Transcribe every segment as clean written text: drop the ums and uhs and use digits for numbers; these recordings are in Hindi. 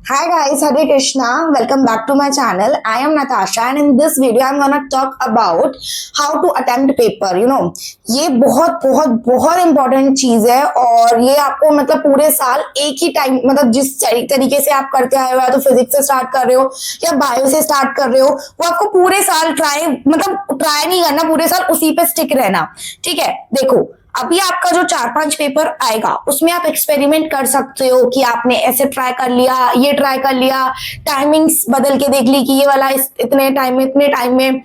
Hi guys, Hare Krishna. Welcome back to my channel. I am Natasha and in this video I'm gonna talk about how to attempt paper. ये बहुत बहुत बहुत इम्पोर्टेंट चीज है और ये आपको मतलब पूरे साल एक ही टाइम मतलब जिस तरीके से आप करते आए हो या तो फिजिक्स से स्टार्ट कर रहे हो या बायो से स्टार्ट कर रहे हो वो आपको पूरे साल ट्राई नहीं करना, पूरे साल उसी पे स्टिक रहना। ठीक है, देखो अभी आपका जो 4-5 पेपर आएगा उसमें आप एक्सपेरिमेंट कर सकते हो कि आपने ऐसे ट्राई कर लिया, ये ट्राई कर लिया, टाइमिंग्स बदल के देख ली कि ये वाला इतने टाइम में।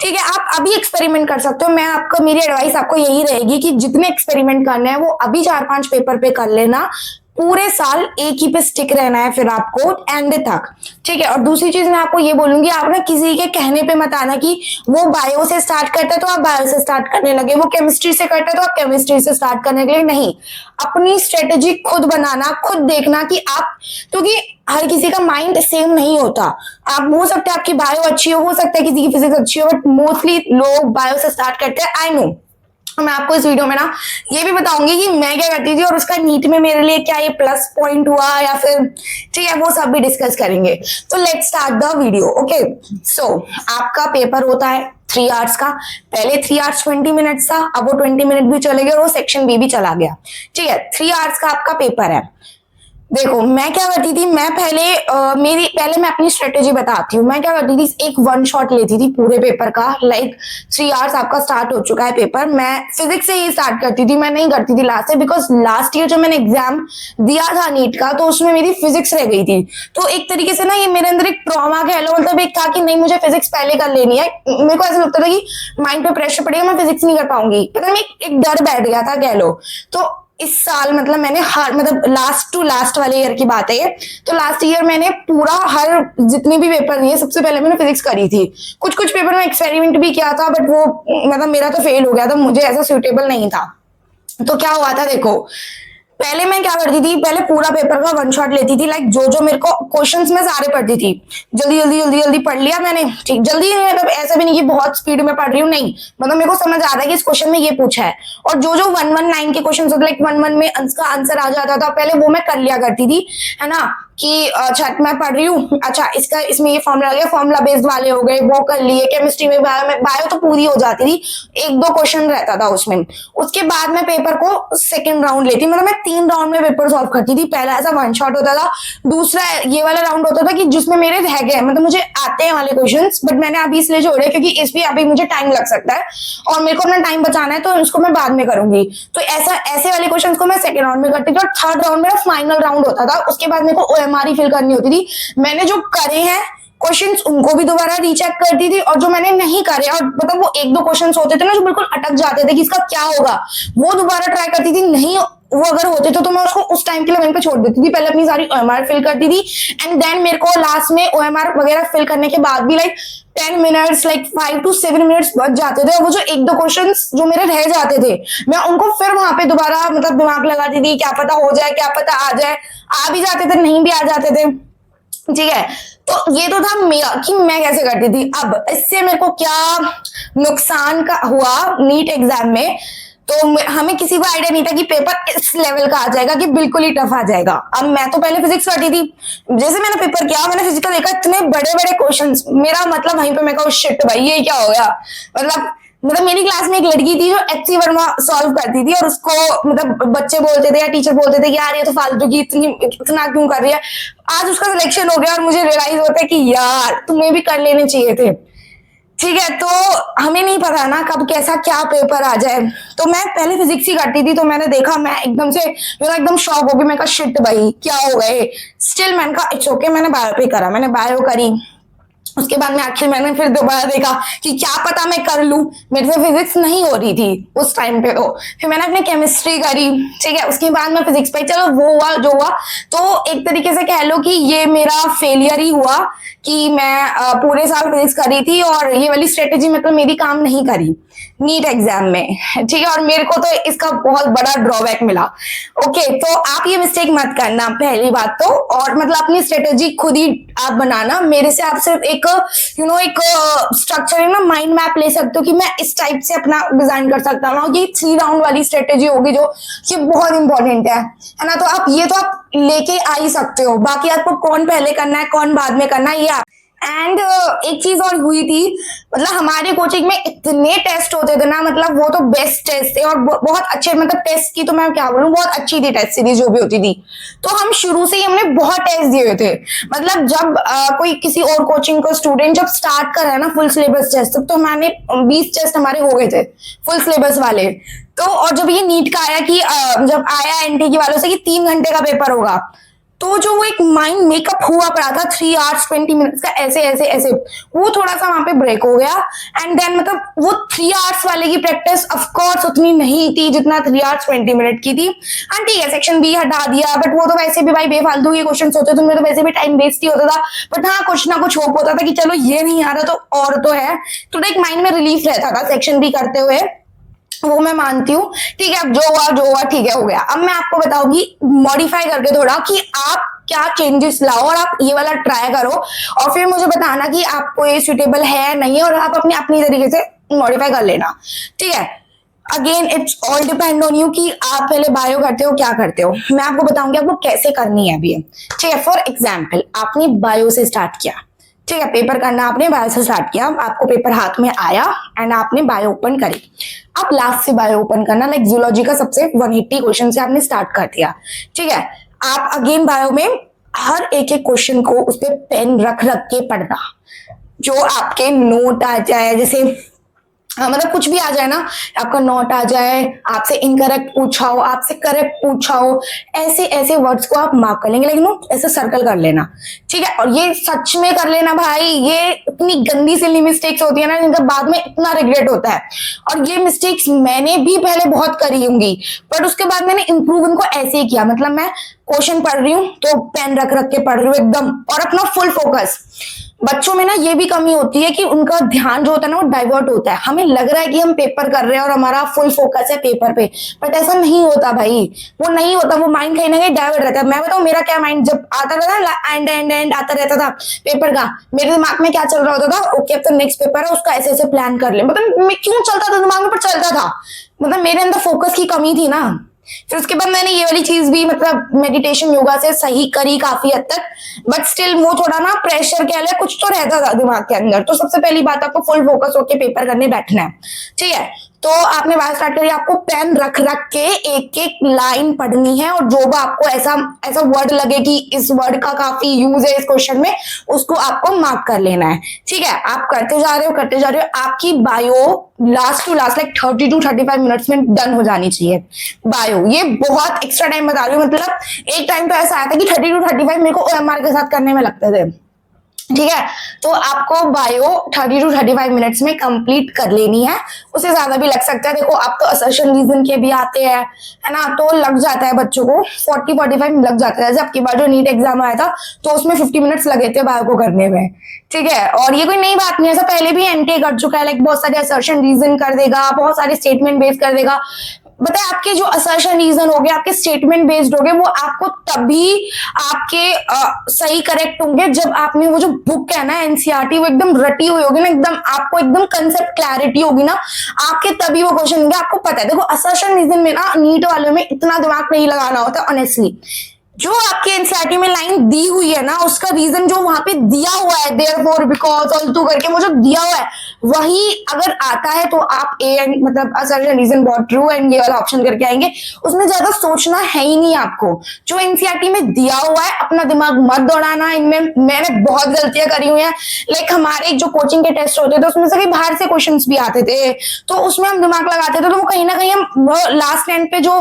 ठीक है, आप अभी एक्सपेरिमेंट कर सकते हो। मेरी एडवाइस आपको यही रहेगी कि जितने एक्सपेरिमेंट करने हैं वो अभी 4-5 पेपर पे कर लेना। पूरे साल एक ही पे स्टिक रहना है फिर आपको एंड तक। ठीक है, और दूसरी चीज मैं आपको ये बोलूंगी, आप ना किसी के कहने पे मत आना कि वो बायो से स्टार्ट करता है तो आप बायो से स्टार्ट करने लगे, वो केमिस्ट्री से करता है तो आप केमिस्ट्री से स्टार्ट करने लगे। नहीं, अपनी स्ट्रेटेजी खुद बनाना, खुद देखना कि आप, क्योंकि हर किसी का माइंड सेम नहीं होता। आप हो सकता है आपकी बायो अच्छी हो सकता है किसी की फिजिक्स अच्छी हो, बट मोस्टली लोग बायो से स्टार्ट करते हैं। आई नो, मैं आपको इस वीडियो में ना ये भी बताऊंगी कि मैं क्या करती थी और उसका नीट में मेरे लिए क्या ये प्लस पॉइंट हुआ या फिर, ठीक है, वो सब भी डिस्कस करेंगे। तो let's start the video. Okay, so आपका पेपर होता है 3 आवर्स का। पहले 3 आवर्स 20 मिनट्स था, अब वो 20 मिनट भी चले गए और वो सेक्शन बी भी चला गया। ठीक है, 3 आवर्स का आपका पेपर है। देखो मैं क्या करती थी, पहले मैं अपनी स्ट्रेटेजी बताती हूँ। मैं क्या करती थी, एक वन शॉट लेती थी पूरे पेपर का। लाइक 3 आवर्स आपका स्टार्ट हो चुका है पेपर, मैं फिजिक्स से ही स्टार्ट करती थी, मैं नहीं करती थी लास्ट से, बिकॉज लास्ट ईयर जब मैंने एग्जाम दिया था नीट का तो उसमें मेरी फिजिक्स रह गई थी। तो एक तरीके से ना ये मेरे अंदर एक ट्रॉमा कह लो, मतलब एक था कि नहीं मुझे फिजिक्स पहले कर लेनी है। मेरे को ऐसा लगता था कि माइंड पे प्रेशर पड़ेगा, मैं फिजिक्स नहीं कर पाऊंगी, मतलब एक डर बैठ गया था कह लो। तो इस साल मतलब मैंने लास्ट टू लास्ट वाले ईयर की बात है ये, तो लास्ट ईयर मैंने पूरा हर जितने भी पेपर दिए सबसे पहले मैंने फिजिक्स करी थी। कुछ पेपर में एक्सपेरिमेंट भी किया था, बट वो मतलब मेरा तो फेल हो गया था, मुझे ऐसा सूटेबल नहीं था। तो क्या हुआ था देखो, पहले मैं क्या करती थी, पहले पूरा पेपर का वन शॉट लेती थी। लाइक जो मेरे को क्वेश्चंस में सारे पढ़ती थी, जल्दी पढ़ लिया मैंने। ठीक, जल्दी मतलब ऐसा भी नहीं कि बहुत स्पीड में पढ़ रही हूँ, नहीं, मतलब मेरे को समझ आता है कि इस क्वेश्चन में ये पूछा है। और जो 119 के क्वेश्चन होते, लाइक 11 में इसका आंसर आ जाता था, पहले वो मैं कर लिया करती थी, है ना, कि अच्छा मैं पढ़ रही हूँ, अच्छा इसमें ये फॉर्मूला आ गया, फॉर्मूला बेस्ड वाले हो गए, वो कर लिए। केमिस्ट्री में बायो तो पूरी हो जाती थी, 1-2 क्वेश्चन रहता था उसमें। उसके बाद मैं पेपर को सेकंड राउंड लेती, मतलब मैं 3 राउंड में पेपर सॉल्व करती थी। पहला ऐसा वन शॉट होता था, दूसरा ये वाला राउंड होता था कि जिसमें मेरे रह गए, मतलब मुझे आते हैं वाले क्वेश्चंस, बट मैंने अभी इसलिए छोड़े क्योंकि इस भी अभी मुझे टाइम लग सकता है और मेरे को अपना टाइम बचाना है, तो उसको मैं बाद में करूंगी। तो ऐसे वाले क्वेश्चन को मैं सेकंड राउंड में करती थी और थर्ड राउंड मेरा फाइनल राउंड होता था। उसके बाद मेरे को ओएमआर फिल करनी होती थी। मैंने जो करे हैं क्वेश्चंस उनको भी दोबारा रीचेक करती थी, और जो मैंने नहीं करे और मतलब वो 1-2 क्वेश्चंस होते थे ना जो बिल्कुल अटक जाते थे कि इसका क्या होगा, वो दोबारा ट्राई करती थी। नहीं वो अगर होते तो मैं उसको उस टाइम के लिए वहीं पे छोड़ देती थी। पहले अपनी सारी ओएमआर फिल करती थी एंड देन मेरे को लास्ट में ओएमआर वगैरह फिल करने के बाद भी like 10 minutes, like 5 to 7 minutes बच जाते थे। और वो जो 1-2 क्वेश्चंस जो मेरे रह जाते थे मैं उनको फिर वहां पे दोबारा मतलब दिमाग लगाती थी, क्या पता हो जाए, क्या पता आ जाए। आ भी जाते थे, नहीं भी आ जाते थे। ठीक है, तो ये तो था मेरा कि मैं कैसे करती थी। अब इससे मेरे को क्या नुकसान का हुआ नीट एग्जाम में, तो हमें किसी को आइडिया नहीं था कि पेपर इस लेवल का आ जाएगा, कि बिल्कुल ही टफ आ जाएगा। अब मैं तो पहले फिजिक्स करती थी, जैसे मैंने पेपर किया मैंने फिजिक्स देखा, इतने बड़े बड़े क्वेश्चंस, मेरा मतलब वहीं पे मैं कहा शिट भाई ये क्या हो गया। मतलब मेरी क्लास में एक लड़की थी जो एचसी वर्मा सॉल्व करती थी और उसको मतलब बच्चे बोलते थे या टीचर बोलते थे कि यार ये तो फालतू की इतना क्यों कर रही है। आज उसका सिलेक्शन हो गया और मुझे रियलाइज होता है कि यार तुम्हें भी कर लेने चाहिए थे। ठीक है, तो हमें नहीं पता ना कब कैसा क्या पेपर आ जाए। तो मैं पहले फिजिक्स ही करती थी, तो मैंने देखा, मैं एकदम से एकदम शॉक हो गई। मैं कहा शिट भाई क्या हो गए। स्टिल मैंने कहा इट्स ओके, मैंने बायो पे करा, मैंने बायो करी। उसके बाद में आखिर मैंने फिर दोबारा देखा कि क्या पता मैं कर लूं, मेरे से फिजिक्स नहीं हो रही थी उस टाइम पे। तो फिर मैंने अपनी केमिस्ट्री करी। ठीक है, उसके बाद मैं फिजिक्स पे, चलो वो हुआ जो हुआ। तो एक तरीके से कह लो कि ये मेरा फेलियर ही हुआ कि मैं पूरे साल फिजिक्स करी थी और ये वाली स्ट्रेटेजी मतलब मेरी काम नहीं करी। नीट एग्जाम में, ठीक है। और मेरे को तो इसका बहुत बड़ा ड्रॉबैक मिला। ओके, तो आप ये मिस्टेक मत करना, पहली बात तो। और मतलब अपनी स्ट्रेटेजी खुद ही आप बनाना। मेरे से आप सिर्फ एक एक स्ट्रक्चर है ना, माइंड मैप ले सकते हो कि मैं इस टाइप से अपना डिजाइन कर सकता हूँ। ये 3 राउंड वाली स्ट्रेटेजी होगी जो कि बहुत इंपॉर्टेंट है ना। तो आप लेके आ ही सकते हो। बाकी आपको कौन पहले करना है कौन बाद में करना है, ये आप। एंड एक चीज और हुई थी, मतलब हमारे कोचिंग में इतने टेस्ट होते थे ना, मतलब वो तो बेस्ट टेस्ट थे और बहुत अच्छे, मतलब टेस्ट की तो मैं क्या बोलूं, बहुत अच्छी थी टेस्ट सीरीज जो भी होती थी। तो हम शुरू से ही हमने बहुत टेस्ट दिए हुए थे। मतलब जब कोई किसी और कोचिंग को स्टूडेंट जब स्टार्ट कर रहा है ना फुल सिलेबस टेस्ट, तब तो मैंने 20 टेस्ट हमारे हो गए थे फुल सिलेबस वाले। तो और जब ये नीट का आया कि जब आया एनटी की वालों से कि 3 घंटे का पेपर होगा, तो जो वो एक माइंड मेकअप हुआ पड़ा था 3 hours 20 minutes का, ऐसे ऐसे ऐसे, वो थोड़ा सा वहां पे ब्रेक हो गया। एंड देन मतलब वो 3 hours वाले की प्रैक्टिस ऑफ कोर्स उतनी नहीं थी जितना 3 hours 20 minute की थी। हाँ ठीक है, सेक्शन बी हटा दिया, बट वो तो वैसे भी भाई बेफालतू के क्वेश्चन होते थे, उनमें तो वैसे भी टाइम वेस्ट ही होता था। बट हाँ, कुछ ना कुछ होप होता था कि चलो ये नहीं आ रहा तो और तो है, तो एक माइंड में रिलीफ रहता था सेक्शन बी करते हुए, वो मैं मानती हूँ। ठीक है, अब जो हुआ ठीक है, हो गया। अब मैं आपको बताऊंगी मॉडिफाई करके थोड़ा कि आप क्या चेंजेस लाओ और आप ये वाला ट्राई करो, और फिर मुझे बताना कि आपको ये सुटेबल है नहीं है, और आप अपनी अपनी तरीके से मॉडिफाई कर लेना, ठीक है। Again it's all depend on you कि आप पहले बायो करते हो क्या करते हो। मैं आपको बताऊंगी आपको कैसे करनी है अभी, ठीक है। फॉर एग्जाम्पल, आपने बायो से स्टार्ट किया, ठीक है, पेपर करना आपने बायो से स्टार्ट किया, आपको पेपर हाथ में आया एंड आपने बायो ओपन करी। आप लास्ट से बायो ओपन करना, लाइक जूलॉजी का सबसे 180 क्वेश्चन से आपने स्टार्ट कर दिया, ठीक है। आप अगेन बायो में हर एक एक क्वेश्चन को उस पर पेन रख रख के पढ़ना, जो आपके नोट आ जाए, जैसे मतलब कुछ भी आ जाए ना, आपका नोट आ जाए, आपसे इनकरेक्ट पूछा हो, आपसे करेक्ट पूछा हो, ऐसे ऐसे वर्ड्स को आप मार्क कर लेंगे, लेकिन ऐसे सर्कल कर लेना, ठीक है। और ये सच में कर लेना भाई, ये इतनी गंदी सिली मिस्टेक्स होती है ना जिनका बाद में इतना रिग्रेट होता है। और ये मिस्टेक्स मैंने भी पहले बहुत करी होंगी, बट उसके बाद मैंने इंप्रूव उनको ऐसे ही किया। मतलब मैं क्वेश्चन पढ़ रही हूँ तो पेन रख रख के पढ़ रही हूँ एकदम, और अपना फुल फोकस। बच्चों में ना ये भी कमी होती है कि उनका ध्यान जो होता है ना वो डाइवर्ट होता है। हमें लग रहा है कि हम पेपर कर रहे हैं और हमारा फुल फोकस है पेपर पे, बट ऐसा नहीं होता भाई, वो नहीं होता। वो माइंड कहीं ना कहीं डाइवर्ट रहता है। मैं बताऊं, मेरा क्या माइंड जब आता रहता था, एंड एंड एंड आता रहता था पेपर का, मेरे दिमाग में क्या चल रहा होता था, ओके अब तो नेक्स्ट पेपर है, उसका ऐसे ऐसे प्लान कर ले। मतलब मैं क्यों चलता था दिमाग में, पर चलता था, मतलब मेरे अंदर फोकस की कमी थी ना। फिर उसके बाद मैंने ये वाली चीज भी मतलब मेडिटेशन योगा से सही करी काफी हद तक, बट स्टिल वो थोड़ा ना प्रेशर कह ले कुछ तो रहता था दिमाग के अंदर। तो सबसे पहली बात, आपको फुल फोकस होकर पेपर करने बैठना है, ठीक है। तो आपने बात स्टार्ट करी, आपको पेन रख रख के एक एक लाइन पढ़नी है, और जो भी आपको ऐसा ऐसा वर्ड लगे कि इस वर्ड का काफी यूज है इस क्वेश्चन में, उसको आपको मार्क कर लेना है, ठीक है। आप करते जा रहे हो, आपकी bio last to last like 30 to 35 minutes में डन हो जानी चाहिए बायो। ये बहुत एक्स्ट्रा टाइम बता रही हूँ, मतलब एक टाइम तो ऐसा आया था कि 30 to 35 मेरे को OMR के साथ करने में लगते थे, ठीक है। तो आपको बायो 30 to 35 मिनट्स में कंप्लीट कर लेनी है, उससे ज्यादा भी लग सकता है। देखो आप तो असर्शन रीजन के भी आते हैं, है ना, तो लग जाता है बच्चों को 40-45 लग जाता है। जैसे आपकी बार जो नीट एग्जाम आया था तो उसमें 50 मिनट्स लगे थे बायो को करने में, ठीक है। और ये कोई नई बात नहीं है, ऐसा पहले भी एनटीए कर चुका है, लाइक बहुत सारे असर्शन रीजन कर देगा, बहुत सारे स्टेटमेंट बेस्ड कर देगा। बताए आपके जो असर्शन रीजन हो गए, आपके स्टेटमेंट बेस्ड हो गए, वो आपको तभी आपके सही करेक्ट होंगे जब आपने वो जो बुक है ना एनसीईआरटी, वो एकदम रटी हुई होगी ना, एकदम आपको एकदम कंसेप्ट क्लैरिटी होगी ना आपके, तभी वो क्वेश्चन होंगे। आपको पता है, देखो असर्शन रीजन में ना नीट वालों में इतना दिमाग नहीं लगाना होता ऑनेस्टली। जो आपके एनसीईआरटी में लाइन दी हुई है ना, उसका रीजन जो वहां पे दिया हुआ है, देयरफॉर बिकॉज ऑल्सो करके वो जो दिया हुआ है, वही अगर आता है तो आप ए मतलब असर्शन रीजन बहुत ट्रू एंड ये वाला ऑप्शन करके आएंगे। उसमें ज्यादा सोचना है ही नहीं आपको, जो एनसीईआरटी में दिया हुआ है अपना दिमाग मत दौड़ाना। इनमें मैंने बहुत गलतियां करी हुई हैं, लाइक हमारे जो कोचिंग के टेस्ट होते थे उसमें से कई बाहर से क्वेश्चन भी आते थे, तो उसमें हम दिमाग लगाते थे, तो वो कहीं ना कहीं हम लास्ट एंड पे जो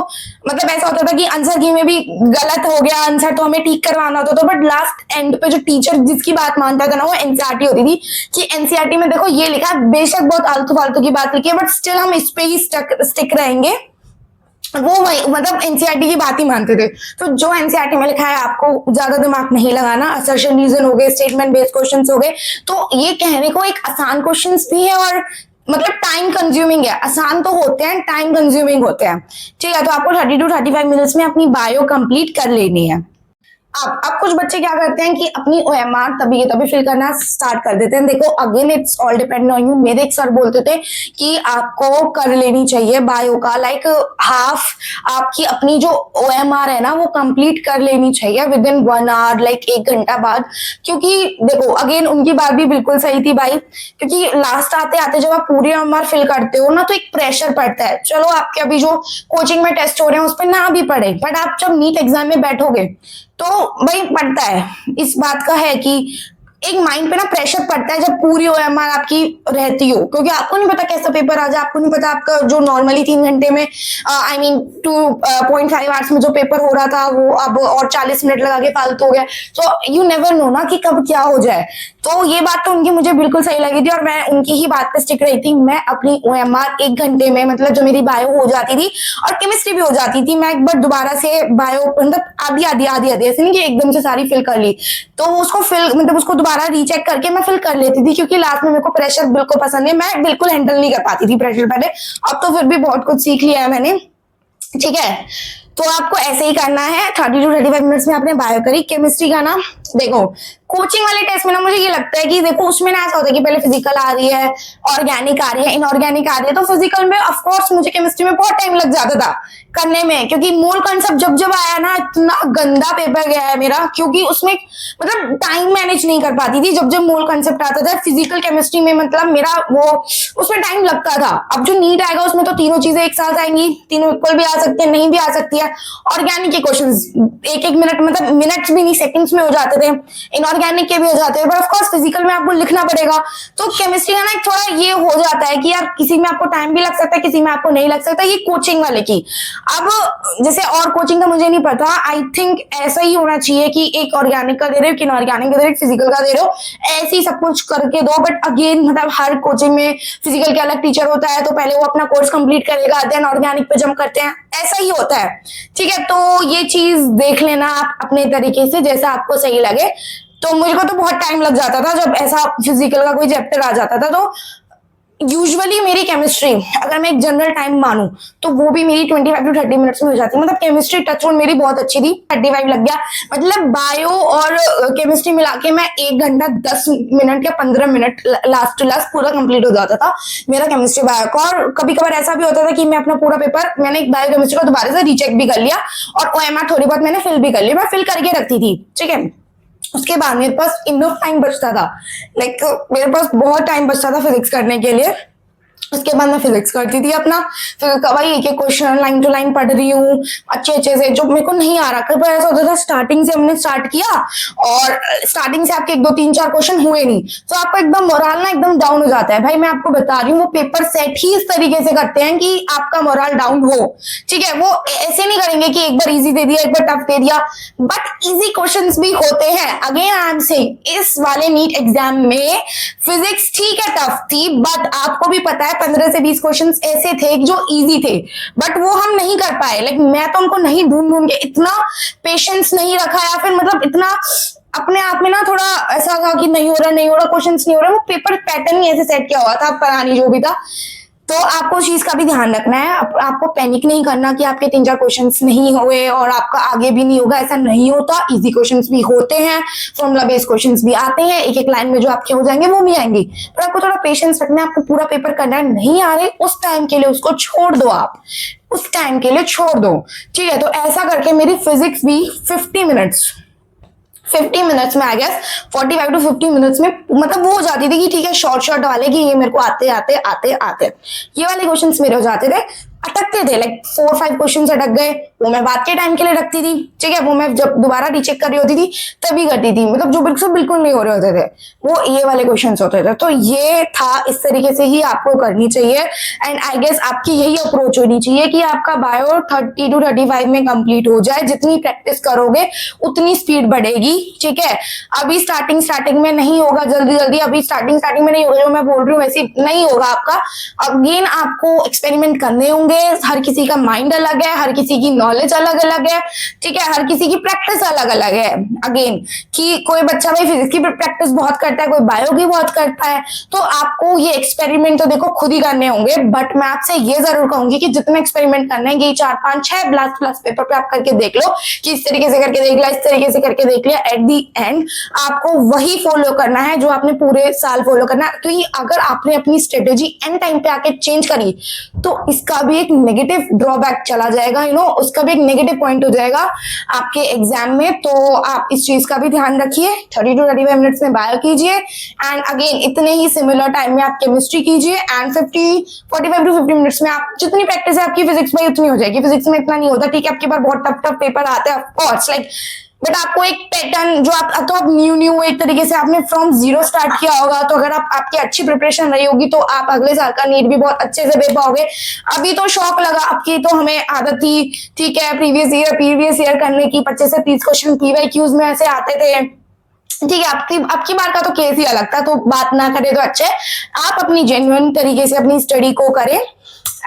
मतलब ऐसा होता था कि आंसर की में भी गलत हो गया आंसर, तो हमें ठीक करवाना होता था। बट लास्ट एंड पे जो टीचर जिसकी बात मानता था ना, वो एनसीईआरटी होती थी कि एनसीईआरटी में देखो ये लिखा, बेशक बहुत आलतू फालतू की बात लिखी है, बट स्टिल हम इस पे ही स्टिक रहेंगे। वो वही मतलब एनसीईआरटी की बात ही मानते थे। तो जो एनसीईआरटी में लिखा है आपको ज्यादा दिमाग नहीं लगाना। असर्शन रीजन हो गए, स्टेटमेंट बेस्ड क्वेश्चंस हो गए, तो ये कहने को एक आसान क्वेश्चंस भी है और मतलब टाइम कंज्यूमिंग है, आसान तो होते हैं, टाइम कंज्यूमिंग होते हैं, ठीक है। तो आपको 30 to 35 मिनट्स में अपनी बायो कंप्लीट कर लेनी है। अब कुछ बच्चे क्या करते हैं कि अपनी ओएमआर तभी के तभी फिल करना स्टार्ट कर देते हैं। देखो again it's all depend on you. मेरे एक सर बोलते थे कि आपको कर लेनी चाहिए बायो का लाइक हाफ, आपकी अपनी जो ओएमआर है ना वो कंप्लीट कर लेनी चाहिए विद इन 1 आवर, लाइक 1 घंटा बाद। क्योंकि देखो अगेन उनकी बात भी बिल्कुल सही थी भाई, क्योंकि लास्ट आते आते जब आप पूरी ओएमआर फिल करते हो ना तो एक प्रेशर पड़ता है। चलो आपके अभी जो कोचिंग में टेस्ट हो रहे हैं उस पर ना भी पड़े, बट आप जब नीट एग्जाम में बैठोगे तो भाई पड़ता है। इस बात का है कि एक माइंड पे ना प्रेशर पड़ता है जब पूरी ओएमआर आपकी रहती हो, क्योंकि आपको नहीं पता कैसा पेपर आ जाए, आपको नहीं पता आपका जो नॉर्मली 3 घंटे में आई मीन 2.5 आवर्स में जो पेपर हो रहा था वो अब और 40 मिनट लगा के फालतू हो गया। तो यू नेवर नो ना कि कब क्या हो जाए। तो ये बात तो उनकी मुझे बिल्कुल सही लगी थी और मैं उनकी ही बात पे स्टिक रही थी। मैं अपनी ओएमआर 1 घंटे में, मतलब जो मेरी बायो हो जाती थी और केमिस्ट्री भी हो जाती थी, मैं एक बार दोबारा से बायो मतलब आधी आधी आधी आधी, ऐसे नहीं कि एकदम से सारी फिल कर ली, तो उसको फिल मतलब उसको दोबारा रीचेक करके मैं फिल कर लेती थी। क्योंकि लास्ट में मेरे को प्रेशर बिल्कुल पसंद नहीं, मैं बिल्कुल हैंडल नहीं कर पाती थी प्रेशर पहले। अब तो फिर भी बहुत कुछ सीख लिया है मैंने, ठीक है। तो आपको ऐसे ही करना है। 30 to 35 मिनट्स में आपने बायो करी। केमिस्ट्री का ना देखो कोचिंग वाले टेस्ट में ना मुझे ये लगता है कि देखो उसमें ना ऐसा होता है कि पहले फिजिकल आ रही है, ऑर्गेनिक आ रही है, इनऑर्गेनिक आ रही है। तो फिजिकल में ऑफ कोर्स मुझे केमिस्ट्री में बहुत टाइम लग जाता था करने में, क्योंकि मोल कॉन्सेप्ट जब जब आया ना इतना गंदा पेपर गया है मेरा, क्योंकि उसमें मतलब टाइम मैनेज नहीं कर पाती थी। जब जब मोल कॉन्सेप्ट आता था फिजिकल केमिस्ट्री में, मतलब मेरा वो उसमें टाइम लगता था। अब जो नीट आएगा उसमें तो तीनों चीजें एक साथ आएंगी, तीनों इक्वल भी आ सकती है, नहीं भी आ सकती है। ऑर्गेनिक के क्वेश्चंस 1-1 मिनट मतलब मिनट्स भी नहीं सेकंड्स में हो जाते थे, इनऑर्गेनिक के भी हो जाते हैं, बट ऑफ कोर्स फिजिकल में आपको लिखना पड़ेगा। तो केमिस्ट्री का ना एक थोड़ा ये हो जाता है कि यार किसी में आपको टाइम भी लग सकता है, किसी में आपको नहीं लग सकता, ये कोचिंग वाले की। अब जैसे और कोचिंग का मुझे नहीं पता, आई थिंक ऐसा ही होना चाहिए कि एक ऑर्गेनिक का दे रहे हो, एक इनऑर्गेनिक का दे रहे हो, फिजिकल का दे रहे हो, ऐसे ही सब कुछ करके दो। बट अगेन मतलब हर कोचिंग में फिजिकल के अलग टीचर होता है, तो पहले वो अपना कोर्स कंप्लीट करेगा, देन ऑर्गेनिक पे जंप करते हैं, ऐसा ही होता है, ठीक है। तो ये चीज देख लेना आप अपने तरीके से जैसा आपको सही लगे। तो मुझको तो बहुत टाइम लग जाता था जब ऐसा फिजिकल का कोई चैप्टर आ जाता था। तो यूजुअली मेरी केमिस्ट्री अगर मैं एक जनरल टाइम मानूं तो वो भी मेरी 25 to 30 मिनट्स में हो जाती है। मतलब केमिस्ट्री टचवुड मेरी बहुत अच्छी थी, 35 लग गया। मतलब बायो और केमिस्ट्री मिला के मैं 1 घंटा 10 मिनट या 15 मिनट लास्ट टू लास्ट पूरा कंप्लीट हो जाता था मेरा केमिस्ट्री बायो का। और कभी कभार ऐसा भी होता था कि मैं अपना पूरा पेपर मैंने एक बायो केमिस्ट्री को दोबारा से रीचेक भी कर लिया और ओएमआर थोड़ी बहुत मैंने फिल भी कर लिया, मैं फिल करके रखती थी, ठीक है। उसके बाद मेरे पास इनफ टाइम बचता था, लाइक मेरे पास बहुत टाइम बचता था फिजिक्स करने के लिए। उसके बाद मैं फिजिक्स करती थी अपना, फिर भाई एक एक क्वेश्चन लाइन टू लाइन पढ़ रही हूँ अच्छे अच्छे से, जो मेरे को नहीं आ रहा। कई बार ऐसा होता था स्टार्टिंग से हमने स्टार्ट किया और स्टार्टिंग से आपके 1 2 3 4 क्वेश्चन हुए नहीं, तो आपका एकदम मोरल ना एकदम डाउन हो जाता है। भाई मैं आपको बता रही हूँ वो पेपर सेट ही इस तरीके से करते हैं कि आपका मोरल डाउन हो, ठीक है। वो ऐसे नहीं करेंगे कि एक बार इजी दे दिया एक बार टफ दे दिया, बट इजी क्वेश्चंस भी होते हैं। अगेन आई एम सेइंग इस वाले नीट एग्जाम में फिजिक्स ठीक है टफ थी, बट आपको भी पता है 15 से 20 क्वेश्चंस ऐसे थे जो इजी थे, बट वो हम नहीं कर पाए। लाइक मैं तो उनको नहीं ढूंढ ढूंढ के इतना पेशेंस नहीं रखा, या फिर मतलब इतना अपने आप में ना थोड़ा ऐसा था कि नहीं हो रहा क्वेश्चंस नहीं हो रहा, वो पेपर पैटर्न ही ऐसे सेट किया हुआ था परानी जो भी था। तो आपको उस चीज का भी ध्यान रखना है, आपको पैनिक नहीं करना कि आपके 3-4 क्वेश्चंस नहीं हुए और आपका आगे भी नहीं होगा, ऐसा नहीं होता। इजी क्वेश्चंस भी होते हैं, फॉर्मूला बेस्ड क्वेश्चंस भी आते हैं, एक एक लाइन में जो आपके हो जाएंगे वो भी आएंगे, पर आपको थोड़ा पेशेंस रखना है। आपको पूरा पेपर करना है, नहीं आ रहे उस टाइम के लिए उसको छोड़ दो, आप उस टाइम के लिए छोड़ दो, ठीक है। तो ऐसा करके मेरी फिजिक्स भी 50 मिनट्स में आई गेस 45 to 50 मिनट्स में मतलब वो हो जाती थी कि ठीक है शॉर्ट वाले कि ये मेरे को आते ये वाले क्वेश्चंस मेरे हो जाते थे। अटकते थे लाइक 4-5 क्वेश्चन अटक गए, वो मैं बाद के टाइम के लिए रखती थी, ठीक है। वो मैं जब दोबारा रीचेक कर रही होती थी तभी करती थी, मतलब जो बिल्कुल नहीं हो रहे होते थे वो ये वाले क्वेश्चंस होते थे। तो ये था, इस तरीके से ही आपको करनी चाहिए। एंड आई गेस आपकी यही अप्रोच होनी चाहिए कि आपका बायो 30 to 35 में कंप्लीट हो जाए। जितनी प्रैक्टिस करोगे उतनी स्पीड बढ़ेगी, ठीक है। अभी स्टार्टिंग में नहीं होगा जल्दी, अभी स्टार्टिंग में नहीं होगा, जो मैं बोल रही हूँ वैसे नहीं होगा आपका। अगेन आपको एक्सपेरिमेंट करने होंगे, हर किसी का माइंड अलग है, हर किसी की नॉलेज अलग अलग है, ठीक है, हर किसी की प्रैक्टिस अलग अलग है। अगेन कि कोई बच्चा भाई फिजिक्स की प्रैक्टिस बहुत करता है, कोई बायो की बहुत करता है, तो आपको ये एक्सपेरिमेंट तो देखो खुद ही करने होंगे। बट मैं आपसे ये जरूर कहूंगी कि जितने एक्सपेरिमेंट करने हैं, ये 4-5-6 ब्लास्ट क्लास पेपर पे आप करके देख लो कि इस तरीके से करके देख लिया, इस तरीके से करके देख लिया। एट दी एंड आपको वही फॉलो करना है जो आपने पूरे साल फॉलो करना है। तो ये अगर आपने अपनी स्ट्रेटेजी एंड टाइम पे आके चेंज करी तो इसका भी एक नेगेटिव ड्रॉबैक चला जाएगा, उसका भी एक नेगेटिव पॉइंट हो जाएगा आपके एग्जाम में। तो आप इस चीज का भी ध्यान रखिए। 30 to 35 मिनट्स में बायो कीजिए एंड अगेन इतने ही सिमिलर टाइम में आप केमिस्ट्री कीजिए एंड 45 to 50 मिनट्स में आप जितनी प्रैक्टिस है आपकी फिजिक्स में उतनी हो जाएगी। फिजिक्स में इतना नहीं होता, ठीक है, आपके पास बहुत टफ टफ पेपर आते हैं ऑफकोर्स, लाइक, बट आपको एक पैटर्न जो आप न्यू एक तरीके से आपने फ्रॉम जीरो स्टार्ट किया होगा, तो अगर आपकी अच्छी प्रिपरेशन रही होगी तो आप अगले साल का नीट भी बहुत अच्छे से दे पाओगे। अभी तो शौक लगा आपकी, तो हमें आदत थी, ठीक है, प्रीवियस ईयर करने की 25 से 30 क्वेश्चन PYQs में ऐसे आते थे, ठीक है। आपकी बार का तो केस ही अलग था, तो बात ना करें तो अच्छे। आप अपनी जेन्युइन तरीके से अपनी स्टडी को करें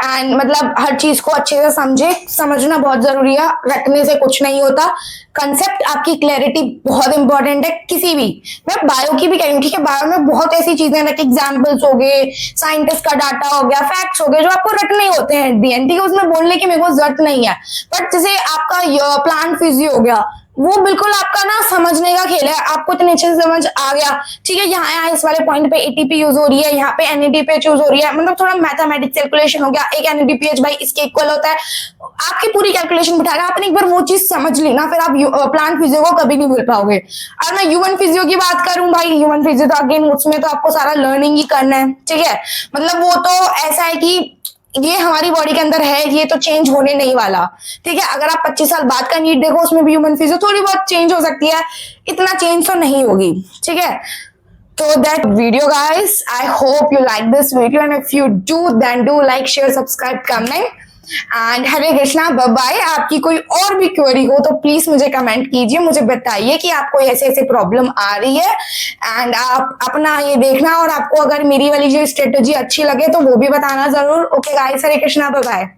एंड मतलब हर चीज को अच्छे से समझे। समझना बहुत जरूरी है, रटने से कुछ नहीं होता। कंसेप्ट आपकी क्लैरिटी बहुत इंपॉर्टेंट है किसी भी। मैं बायो की भी कह रही हूँ, ठीक है, बायो में बहुत ऐसी चीजें लाइक एग्जाम्पल्स हो गए, साइंटिस्ट का डाटा हो गया, फैक्ट्स हो गए जो आपको रटने होते हैं एट द एंड, ठीक है। उसमें बोलने की मेरे को जरूरत नहीं है। बट जैसे आपका प्लांट फिजियो हो गया, वो बिल्कुल आपका ना समझने का खेल है, आपको इतने अच्छे से समझ आ गया, ठीक है। यहाँ इस वाले पॉइंट पे ATP यूज हो रही है, यहाँ पे NADPH यूज हो रही है, मतलब थोड़ा मैथमेटिक्स कैलकुलेशन हो गया, एक NADPH भाई इसके इक्वल होता है, आपकी पूरी कैलकुलेशन बिठाएगा। आपने एक बार वो चीज समझ ली ना, फिर आप प्लांट फिजियो को कभी नहीं भूल पाओगे। और मैं ह्यूमन फिजियो की बात करूं भाई, ह्यूमन फिजियो तो अगेन उसमें तो आपको सारा लर्निंग ही करना है, ठीक है। मतलब वो तो ऐसा है कि ये हमारी बॉडी के अंदर है, ये तो चेंज होने नहीं वाला, ठीक है। अगर आप 25 साल बाद का नीट देखो, उसमें भी ह्यूमन फिजियो थोड़ी बहुत चेंज हो सकती है, इतना चेंज तो नहीं होगी, ठीक है। So that video guys, I hope you like this video and if you do then do like, share, subscribe, comment and Hare Krishna, bye bye. आपकी कोई और भी क्वेरी हो तो प्लीज मुझे कमेंट कीजिए, मुझे बताइए कि आपको ऐसे ऐसे प्रॉब्लम आ रही है एंड आप अपना ये देखना, और आपको अगर मेरी वाली जो स्ट्रेटेजी अच्छी लगे तो वो भी बताना जरूर। ओके गाइस, हरे कृष्णा, बाय बाय।